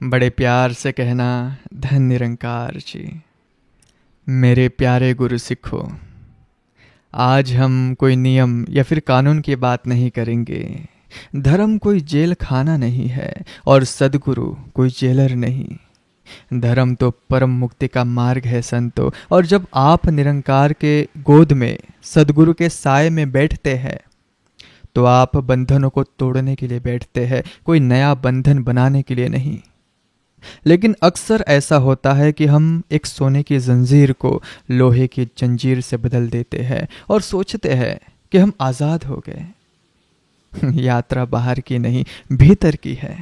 बड़े प्यार से कहना, धन निरंकार जी। मेरे प्यारे गुरु सिखो, आज हम कोई नियम या फिर कानून की बात नहीं करेंगे। धर्म कोई जेल खाना नहीं है और सदगुरु कोई जेलर नहीं। धर्म तो परम मुक्ति का मार्ग है संतो। और जब आप निरंकार के गोद में सदगुरु के साए में बैठते हैं तो आप बंधनों को तोड़ने के लिए बैठते हैं, कोई नया बंधन बनाने के लिए नहीं। लेकिन अक्सर ऐसा होता है कि हम एक सोने की जंजीर को लोहे की जंजीर से बदल देते हैं और सोचते हैं कि हम आज़ाद हो गए। यात्रा बाहर की नहीं, भीतर की है।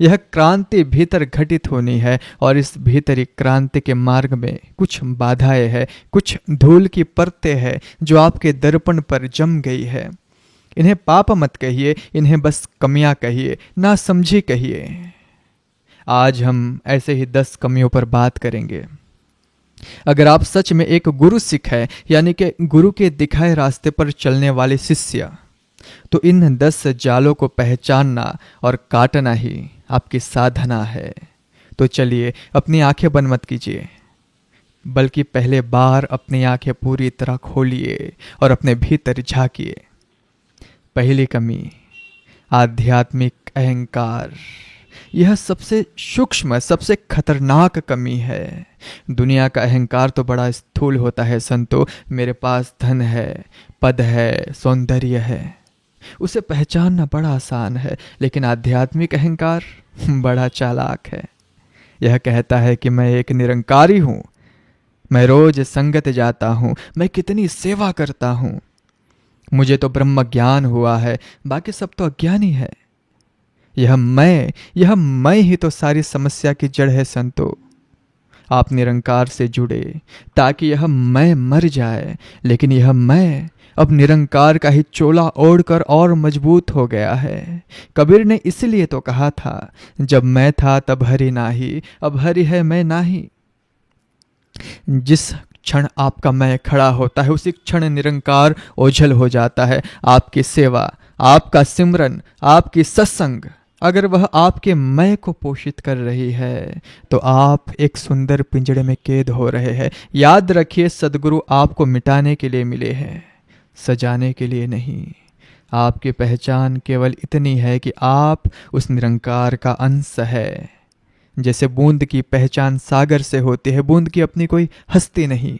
यह क्रांति भीतर घटित होनी है और इस भीतरी क्रांति के मार्ग में कुछ बाधाएं हैं, कुछ धूल की परतें हैं जो आपके दर्पण पर जम गई है। इन्हें पाप मत कहिए, इन्हें बस कमियां कहिए, ना समझी कहिए। आज हम ऐसे ही 10 कमियों पर बात करेंगे। अगर आप सच में एक गुरु सिख है, यानी कि गुरु के दिखाए रास्ते पर चलने वाले शिष्य, तो इन 10 जालों को पहचानना और काटना ही आपकी साधना है। तो चलिए, अपनी आंखें बंद मत कीजिए, बल्कि पहले बार अपनी आंखें पूरी तरह खोलिए और अपने भीतर झांकिए। पहली कमी, आध्यात्मिक अहंकार। यह सबसे सूक्ष्म, सबसे खतरनाक कमी है। दुनिया का अहंकार तो बड़ा स्थूल होता है संतो। मेरे पास धन है, पद है, सौंदर्य है, उसे पहचानना बड़ा आसान है। लेकिन आध्यात्मिक अहंकार बड़ा चालाक है। यह कहता है कि मैं एक निरंकारी हूं, मैं रोज संगत जाता हूं, मैं कितनी सेवा करता हूं, मुझे तो ब्रह्म ज्ञान हुआ है, बाकी सब तो अज्ञानी है। यह मैं ही तो सारी समस्या की जड़ है संतो। आप निरंकार से जुड़े ताकि यह मैं मर जाए, लेकिन यह मैं अब निरंकार का ही चोला ओढ़कर और मजबूत हो गया है। कबीर ने इसलिए तो कहा था, जब मैं था तब हरि नाही, अब हरि है मैं नाही। जिस क्षण आपका मैं खड़ा होता है, उसी क्षण निरंकार ओझल हो जाता है। आपकी सेवा, आपका सिमरन, आपकी सत्संग, अगर वह आपके मैं को पोषित कर रही है तो आप एक सुंदर पिंजड़े में कैद हो रहे हैं। याद रखिए, सदगुरु आपको मिटाने के लिए मिले हैं, सजाने के लिए नहीं। आपकी पहचान केवल इतनी है कि आप उस निरंकार का अंश है। जैसे बूंद की पहचान सागर से होती है, बूंद की अपनी कोई हस्ती नहीं।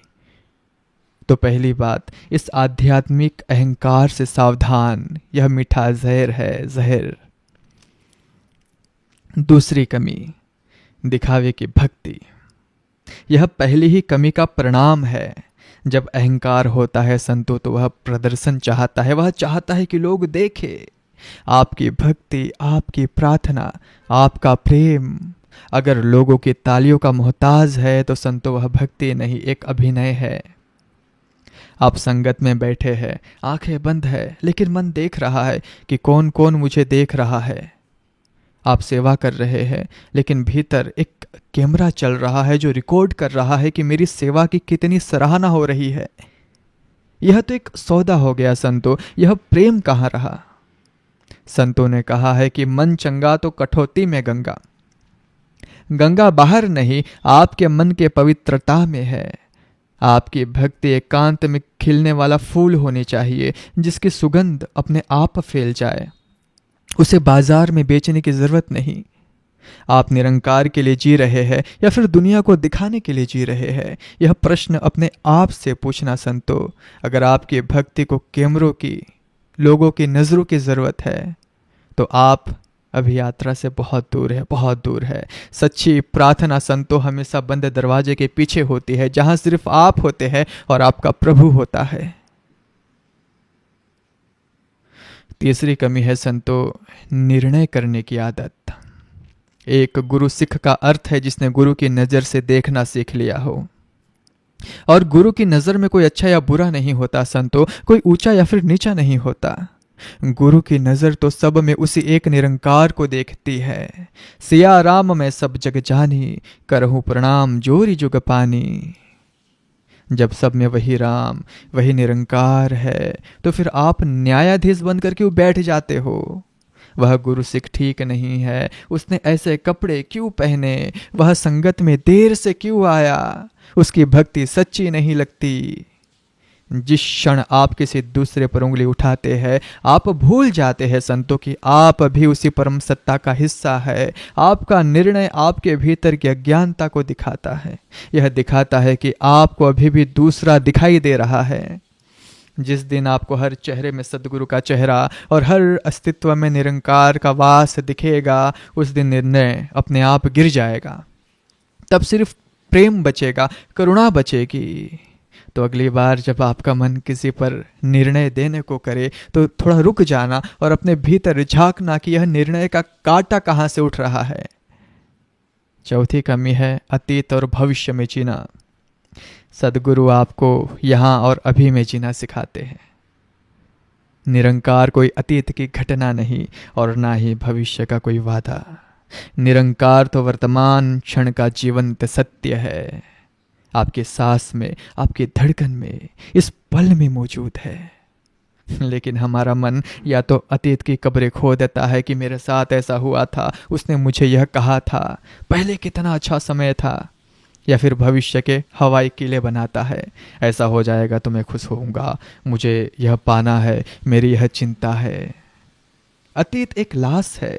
तो पहली बात, इस आध्यात्मिक अहंकार से सावधान, यह मीठा जहर है, जहर। दूसरी कमी, दिखावे की भक्ति। यह पहली ही कमी का परिणाम है। जब अहंकार होता है संतो, तो वह प्रदर्शन चाहता है, वह चाहता है कि लोग देखें आपकी भक्ति, आपकी प्रार्थना, आपका प्रेम। अगर लोगों की तालियों का मोहताज है तो संतो वह भक्ति नहीं, एक अभिनय है। आप संगत में बैठे हैं, आंखें बंद है, लेकिन मन देख रहा है कि कौन कौन मुझे देख रहा है। आप सेवा कर रहे हैं, लेकिन भीतर एक कैमरा चल रहा है जो रिकॉर्ड कर रहा है कि मेरी सेवा की कितनी सराहना हो रही है। यह तो एक सौदा हो गया संतो, यह प्रेम कहाँ रहा। संतों ने कहा है कि मन चंगा तो कठौती में गंगा। गंगा बाहर नहीं, आपके मन के पवित्रता में है। आपकी भक्ति एकांत में खिलने वाला फूल होनी चाहिए, जिसकी सुगंध अपने आप फैल जाए। उसे बाजार में बेचने की जरूरत नहीं। आप निरंकार के लिए जी रहे हैं या फिर दुनिया को दिखाने के लिए जी रहे हैं, यह प्रश्न अपने आप से पूछना संतो। अगर आपकी भक्ति को कैमरों की, लोगों की नजरों की जरूरत है तो आप अभी यात्रा से बहुत दूर है, बहुत दूर है। सच्ची प्रार्थना संतो हमेशा बंद दरवाजे के पीछे होती है, जहां सिर्फ आप होते हैं और आपका प्रभु होता है। तीसरी कमी है संतो, निर्णय करने की आदत। एक गुरु सिख का अर्थ है जिसने गुरु की नजर से देखना सीख लिया हो। और गुरु की नजर में कोई अच्छा या बुरा नहीं होता संतो, कोई ऊंचा या फिर नीचा नहीं होता। गुरु की नजर तो सब में उसी एक निरंकार को देखती है। सिया राम मैं सब जग जानी, करहूं प्रणाम जोरी जुग पानी। जब सब में वही राम, वही निरंकार है, तो फिर आप न्यायाधीश बनकर क्यों बैठ जाते हो? वह गुरु सिख ठीक नहीं है, उसने ऐसे कपड़े क्यों पहने, वह संगत में देर से क्यों आया, उसकी भक्ति सच्ची नहीं लगती। जिस क्षण आप किसी दूसरे पर उंगली उठाते हैं, आप भूल जाते हैं संतों की आप भी उसी परम सत्ता का हिस्सा है। आपका निर्णय आपके भीतर की अज्ञानता को दिखाता है। यह दिखाता है कि आपको अभी भी दूसरा दिखाई दे रहा है। जिस दिन आपको हर चेहरे में सद्गुरु का चेहरा और हर अस्तित्व में निरंकार का वास दिखेगा, उस दिन निर्णय अपने आप गिर जाएगा। तब सिर्फ प्रेम बचेगा, करुणा बचेगी। तो अगली बार जब आपका मन किसी पर निर्णय देने को करे तो थोड़ा रुक जाना और अपने भीतर झांकना कि यह निर्णय का कांटा कहाँ से उठ रहा है। चौथी कमी है अतीत और भविष्य में जीना। सद्गुरु आपको यहाँ और अभी में जीना सिखाते हैं। निरंकार कोई अतीत की घटना नहीं और ना ही भविष्य का कोई वादा। निरंकार तो वर्तमान क्षण का जीवंत सत्य है। आपके सांस में, आपकी धड़कन में, इस पल में मौजूद है। लेकिन हमारा मन या तो अतीत की कब्रें खो देता है कि मेरे साथ ऐसा हुआ था, उसने मुझे यह कहा था, पहले कितना अच्छा समय था, या फिर भविष्य के हवाई किले बनाता है, ऐसा हो जाएगा तो मैं खुश होऊंगा, मुझे यह पाना है, मेरी यह चिंता है। अतीत एक लाश है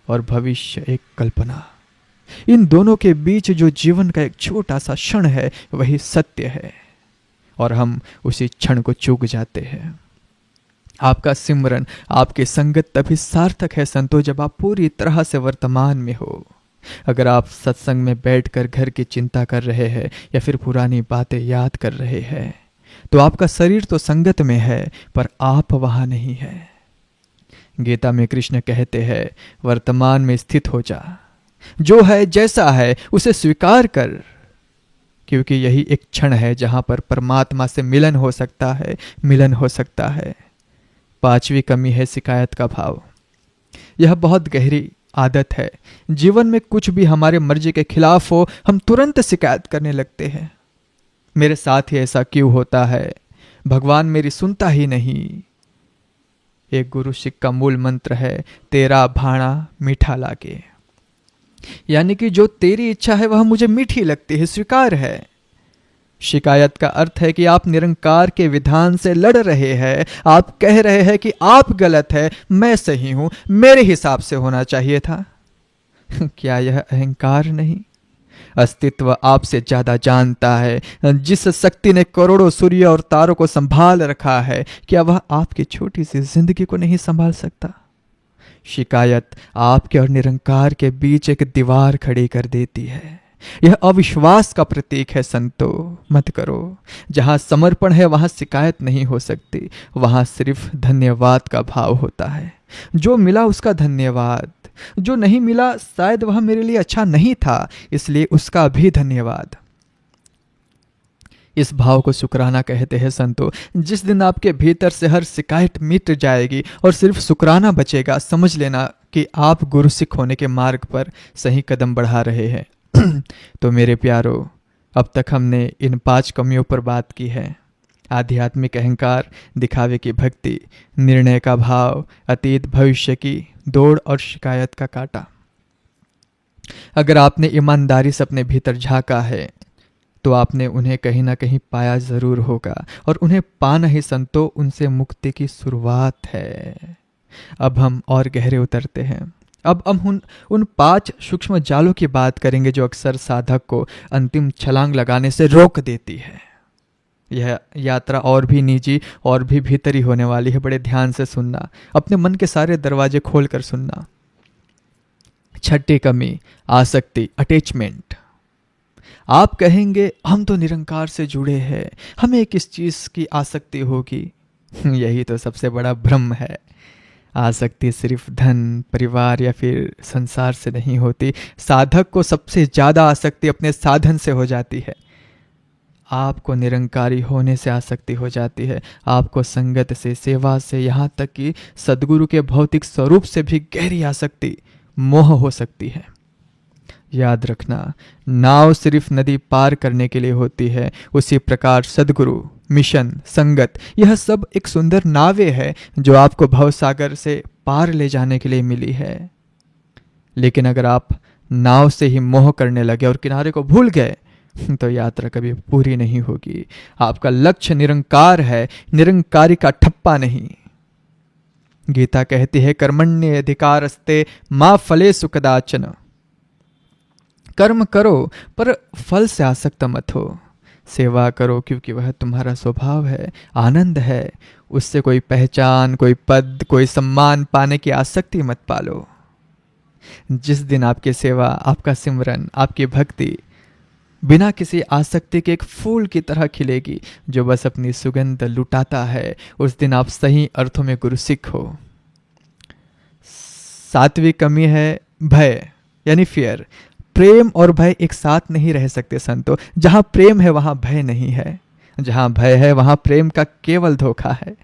और भविष्य एक कल्पना। इन दोनों के बीच जो जीवन का एक छोटा सा क्षण है वही सत्य है, और हम उसी क्षण को चूक जाते हैं। आपका सिमरन, आपकी संगत तभी सार्थक है संतो जब आप पूरी तरह से वर्तमान में हो। अगर आप सत्संग में बैठकर घर की चिंता कर रहे हैं या फिर पुरानी बातें याद कर रहे हैं तो आपका शरीर तो संगत में है पर आप वहां नहीं है। गीता में कृष्ण कहते हैं, वर्तमान में स्थित हो जा, जो है जैसा है उसे स्वीकार कर, क्योंकि यही एक क्षण है जहां पर परमात्मा से मिलन हो सकता है, मिलन हो सकता है। पांचवी कमी है शिकायत का भाव। यह बहुत गहरी आदत है। जीवन में कुछ भी हमारे मर्जी के खिलाफ हो, हम तुरंत शिकायत करने लगते हैं। मेरे साथ ही ऐसा क्यों होता है, भगवान मेरी सुनता ही नहीं। एक गुरु सिख का मूल मंत्र है, तेरा भाणा मीठा लागे, यानी कि जो तेरी इच्छा है वह मुझे मीठी लगती है, स्वीकार है। शिकायत का अर्थ है कि आप निरंकार के विधान से लड़ रहे हैं। आप कह रहे हैं कि आप गलत है, मैं सही हूं, मेरे हिसाब से होना चाहिए था। क्या यह अहंकार नहीं? अस्तित्व आपसे ज्यादा जानता है। जिस शक्ति ने करोड़ों सूर्य और तारों को संभाल रखा है, क्या वह आपकी छोटी सी जिंदगी को नहीं संभाल सकता? शिकायत आपके और निरंकार के बीच एक दीवार खड़ी कर देती है। यह अविश्वास का प्रतीक है संतो, मत करो। जहां समर्पण है वहां शिकायत नहीं हो सकती, वहां सिर्फ धन्यवाद का भाव होता है। जो मिला उसका धन्यवाद, जो नहीं मिला शायद वह मेरे लिए अच्छा नहीं था, इसलिए उसका भी धन्यवाद। इस भाव को शुक्राना कहते हैं संतो। जिस दिन आपके भीतर से हर शिकायत मिट जाएगी और सिर्फ शुक्राना बचेगा, समझ लेना कि आप गुरु सिख होने के मार्ग पर सही कदम बढ़ा रहे हैं। तो मेरे प्यारो, अब तक हमने इन 5 कमियों पर बात की है। आध्यात्मिक अहंकार, दिखावे की भक्ति, निर्णय का भाव, अतीत भविष्य की दौड़ और शिकायत का कांटा। अगर आपने ईमानदारी से अपने भीतर झांका है तो आपने उन्हें कहीं ना कहीं पाया जरूर होगा, और उन्हें पाना ही संतो उनसे मुक्ति की शुरुआत है। अब हम और गहरे उतरते हैं। अब हम उन 5 सूक्ष्म जालों की बात करेंगे जो अक्सर साधक को अंतिम छलांग लगाने से रोक देती है। यह यात्रा और भी निजी और भी भीतरी होने वाली है। बड़े ध्यान से सुनना, अपने मन के सारे दरवाजे खोल कर सुनना। छठी कमी, आसक्ति, अटैचमेंट। आप कहेंगे हम तो निरंकार से जुड़े हैं, हमें किस चीज की आसक्ति होगी? यही तो सबसे बड़ा भ्रम है। आसक्ति सिर्फ धन, परिवार या फिर संसार से नहीं होती। साधक को सबसे ज्यादा आसक्ति अपने साधन से हो जाती है। आपको निरंकारी होने से आसक्ति हो जाती है। आपको संगत से, सेवा से, यहाँ तक कि सद्गुरु के भौतिक स्वरूप से भी गहरी आसक्ति, मोह हो सकती है। याद रखना, नाव सिर्फ नदी पार करने के लिए होती है, उसी प्रकार सद्गुरु, मिशन, संगत, यह सब एक सुंदर नावें है जो आपको भवसागर से पार ले जाने के लिए मिली है। लेकिन अगर आप नाव से ही मोह करने लगे और किनारे को भूल गए तो यात्रा कभी पूरी नहीं होगी। आपका लक्ष्य निरंकार है, निरंकारी का ठप्पा नहीं। गीता कहती है कर्मण्य अधिकारस्ते मा फलेषु कदाचन। कर्म करो पर फल से आसक्त मत हो। सेवा करो क्योंकि वह तुम्हारा स्वभाव है, आनंद है। उससे कोई पहचान, कोई पद, कोई सम्मान पाने की आसक्ति मत पालो। जिस दिन आपकी सेवा, आपका सिमरन, आपकी भक्ति बिना किसी आसक्ति के एक फूल की तरह खिलेगी जो बस अपनी सुगंध लुटाता है, उस दिन आप सही अर्थों में गुरुसिख हो। सातवीं कमी है भय यानी फियर। प्रेम और भय एक साथ नहीं रह सकते संतो। जहां प्रेम है वहां भय नहीं है, जहां भय है वहां प्रेम का केवल धोखा है।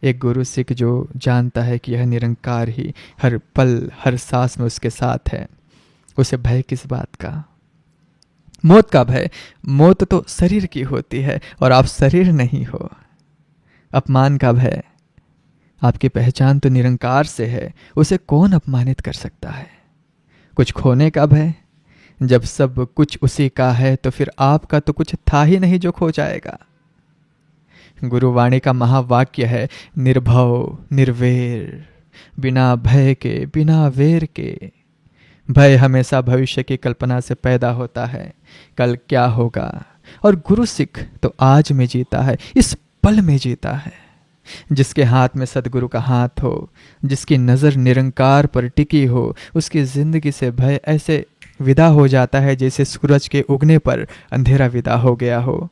एक गुरु सिख जो जानता है कि यह निरंकार ही हर पल हर सांस में उसके साथ है, उसे भय किस बात का? मौत का भय? मौत तो शरीर की होती है और आप शरीर नहीं हो। अपमान का भय? आपकी पहचान तो निरंकार से है, उसे कौन अपमानित कर सकता है? कुछ खोने का भय? जब सब कुछ उसी का है तो फिर आपका तो कुछ था ही नहीं जो खो जाएगा। गुरुवाणी का महावाक्य है निर्भव निर्वेर, बिना भय के, बिना वेर के। भय हमेशा भविष्य की कल्पना से पैदा होता है, कल क्या होगा। और गुरु सिख तो आज में जीता है, इस पल में जीता है। जिसके हाथ में सदगुरु का हाथ हो, जिसकी नज़र निरंकार पर टिकी हो, उसकी जिंदगी से भय ऐसे विदा हो जाता है जैसे सूरज के उगने पर अंधेरा विदा हो गया हो।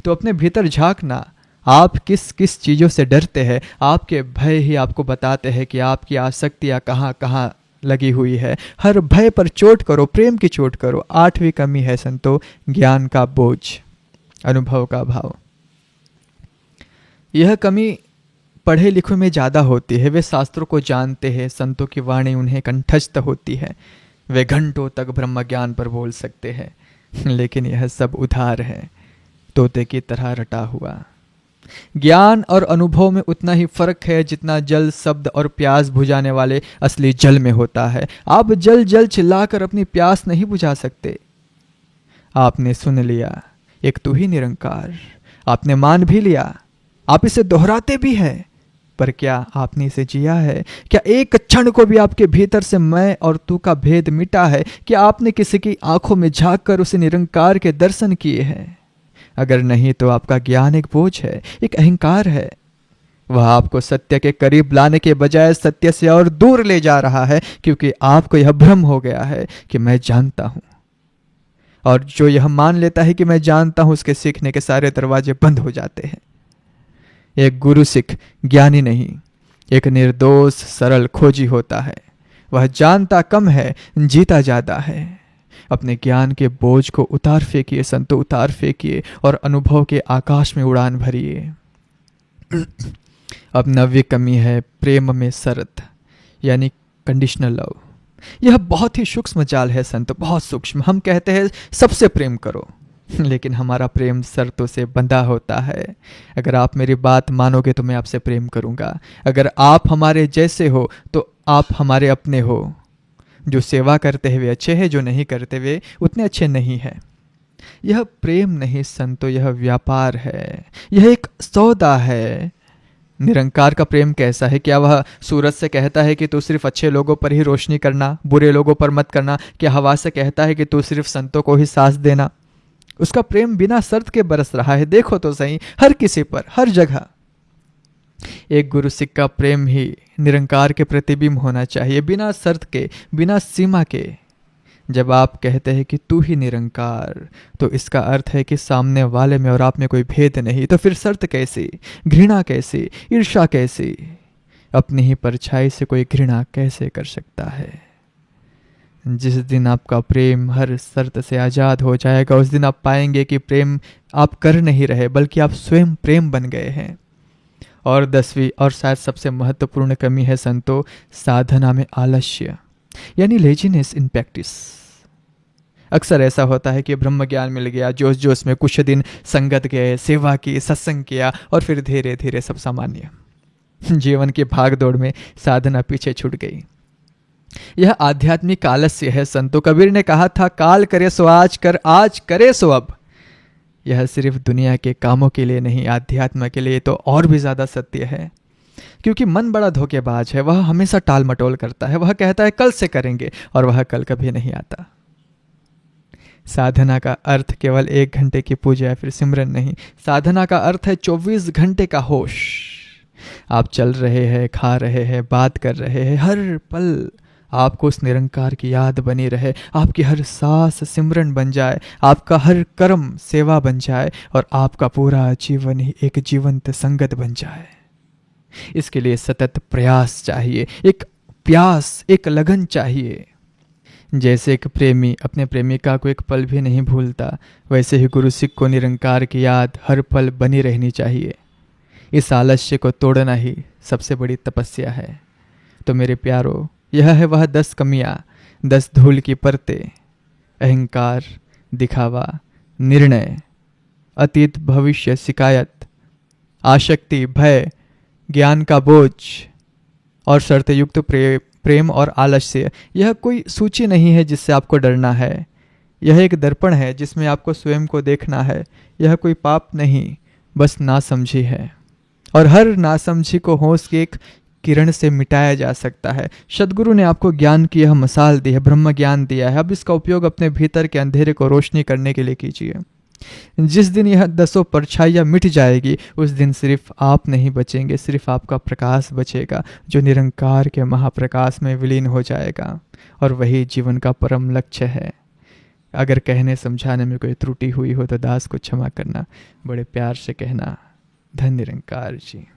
तो अपने भीतर झांकना, आप किस किस चीज़ों से डरते हैं। आपके भय ही आपको बताते हैं कि आपकी आसक्तियाँ कहाँ कहाँ लगी हुई है। हर भय पर चोट करो, प्रेम की चोट करो। आठवीं कमी है संतो ज्ञान का बोझ, अनुभव का भाव। यह कमी पढ़े लिखे में ज़्यादा होती है। वे शास्त्रों को जानते हैं, संतों की वाणी उन्हें कंठस्थ होती है, वे घंटों तक ब्रह्म ज्ञान पर बोल सकते हैं, लेकिन यह सब उधार है, तोते की तरह रटा हुआ। ज्ञान और अनुभव में उतना ही फर्क है जितना जल, शब्द और प्यास बुझाने वाले असली जल में होता है। आप जल जल चिल्लाकर अपनी प्यास नहीं बुझा सकते। आपने सुन लिया एक तू ही निरंकार, आपने मान भी लिया, आप इसे दोहराते भी हैं, पर क्या आपने इसे जिया है? क्या एक क्षण को भी आपके भीतर से मैं और तू का भेद मिटा है? क्या आपने किसी की आंखों में झांक कर उसे निरंकार के दर्शन किए हैं? अगर नहीं तो आपका ज्ञान एक बोझ है, एक अहंकार है। वह आपको सत्य के करीब लाने के बजाय सत्य से और दूर ले जा रहा है, क्योंकि आपको यह भ्रम हो गया है कि मैं जानता हूं। और जो यह मान लेता है कि मैं जानता हूं, उसके सीखने के सारे दरवाजे बंद हो जाते हैं। एक गुरु सिख ज्ञानी नहीं, एक निर्दोष सरल खोजी होता है। वह जानता कम है, जीता ज्यादा है। अपने ज्ञान के बोझ को उतार फेंकिए संतो, उतार फेंकिए और अनुभव के आकाश में उड़ान भरिए। अब 9वीं कमी है प्रेम में शर्त यानी कंडीशनल लव। यह बहुत ही सूक्ष्म जाल है संतो, बहुत सूक्ष्म। हम कहते हैं सबसे प्रेम करो, लेकिन हमारा प्रेम शर्तों से बंधा होता है। अगर आप मेरी बात मानोगे तो मैं आपसे प्रेम करूंगा। अगर आप हमारे जैसे हो तो आप हमारे अपने हो। जो सेवा करते हैं वे अच्छे हैं, जो नहीं करते वे उतने अच्छे नहीं हैं। यह प्रेम नहीं संतो, यह व्यापार है, यह एक सौदा है। निरंकार का प्रेम कैसा है? क्या वह सूरज से कहता है कि तू सिर्फ अच्छे लोगों पर ही रोशनी करना, बुरे लोगों पर मत करना? क्या हवा से कहता है कि तू सिर्फ संतों को ही सांस देना? उसका प्रेम बिना शर्त के बरस रहा है, देखो तो सही, हर किसी पर, हर जगह। एक गुरु सिख का प्रेम ही निरंकार के प्रतिबिंब होना चाहिए, बिना शर्त के, बिना सीमा के। जब आप कहते हैं कि तू ही निरंकार, तो इसका अर्थ है कि सामने वाले में और आप में कोई भेद नहीं। तो फिर शर्त कैसी, घृणा कैसी, ईर्ष्या कैसी? अपनी ही परछाई से कोई घृणा कैसे कर सकता है? जिस दिन आपका प्रेम हर शर्त से आज़ाद हो जाएगा, उस दिन आप पाएंगे कि प्रेम आप कर नहीं रहे, बल्कि आप स्वयं प्रेम बन गए हैं। और 10वीं और शायद सबसे महत्वपूर्ण कमी है संतो साधना में आलस्य यानी लेजीनेस इन प्रैक्टिस। अक्सर ऐसा होता है कि ब्रह्म ज्ञान मिल गया, जोश जोश में कुछ दिन संगत गए, सेवा की, सत्संग किया, और फिर धीरे धीरे सब सामान्य। जीवन की भाग दौड़ में साधना पीछे छूट गई। यह आध्यात्मिक आलस्य है। संतो कबीर ने कहा था, काल करे सो आज कर, आज करे सो अब। यह सिर्फ दुनिया के कामों के लिए नहीं, आध्यात्म के लिए तो और भी ज्यादा सत्य है। क्योंकि मन बड़ा धोखेबाज है, वह हमेशा टाल मटोल करता है। वह कहता है कल से करेंगे, और वह कल कभी नहीं आता। साधना का अर्थ केवल 1 घंटे की पूजा या फिर सिमरन नहीं, साधना का अर्थ है 24 घंटे का होश। आप चल रहे हैं, खा रहे हैं, बात कर रहे हैं, हर पल आपको उस निरंकार की याद बनी रहे, आपकी हर सांस सिमरन बन जाए, आपका हर कर्म सेवा बन जाए, और आपका पूरा जीवन ही एक जीवंत संगत बन जाए। इसके लिए सतत प्रयास चाहिए, एक प्यास, एक लगन चाहिए। जैसे एक प्रेमी अपने प्रेमिका को एक पल भी नहीं भूलता, वैसे ही गुरु सिख को निरंकार की याद हर पल बनी रहनी चाहिए। इस आलस्य को तोड़ना ही सबसे बड़ी तपस्या है। तो मेरे प्यारो, यह है वह 10 कमियां, 10 धूल की परतें: अहंकार, दिखावा, निर्णय, अतीत भविष्य शिकायत, आसक्ति, भय, ज्ञान का बोझ, और शर्तयुक्त प्रेम और आलस्य। यह कोई सूची नहीं है जिससे आपको डरना है, यह एक दर्पण है जिसमें आपको स्वयं को देखना है। यह कोई पाप नहीं, बस नासमझी है, और हर नासमझी को होश की एक किरण से मिटाया जा सकता है। सद्गुरु ने आपको ज्ञान की यह मिसाल दी है, ब्रह्म ज्ञान दिया है। अब इसका उपयोग अपने भीतर के अंधेरे को रोशनी करने के लिए कीजिए। जिस दिन यह 10 परछाइयाँ मिट जाएगी, उस दिन सिर्फ आप नहीं बचेंगे, सिर्फ आपका प्रकाश बचेगा, जो निरंकार के महाप्रकाश में विलीन हो जाएगा। और वही जीवन का परम लक्ष्य है। अगर कहने समझाने में कोई त्रुटि हुई हो तो दास को क्षमा करना, बड़े प्यार से कहना। धन्य निरंकार जी।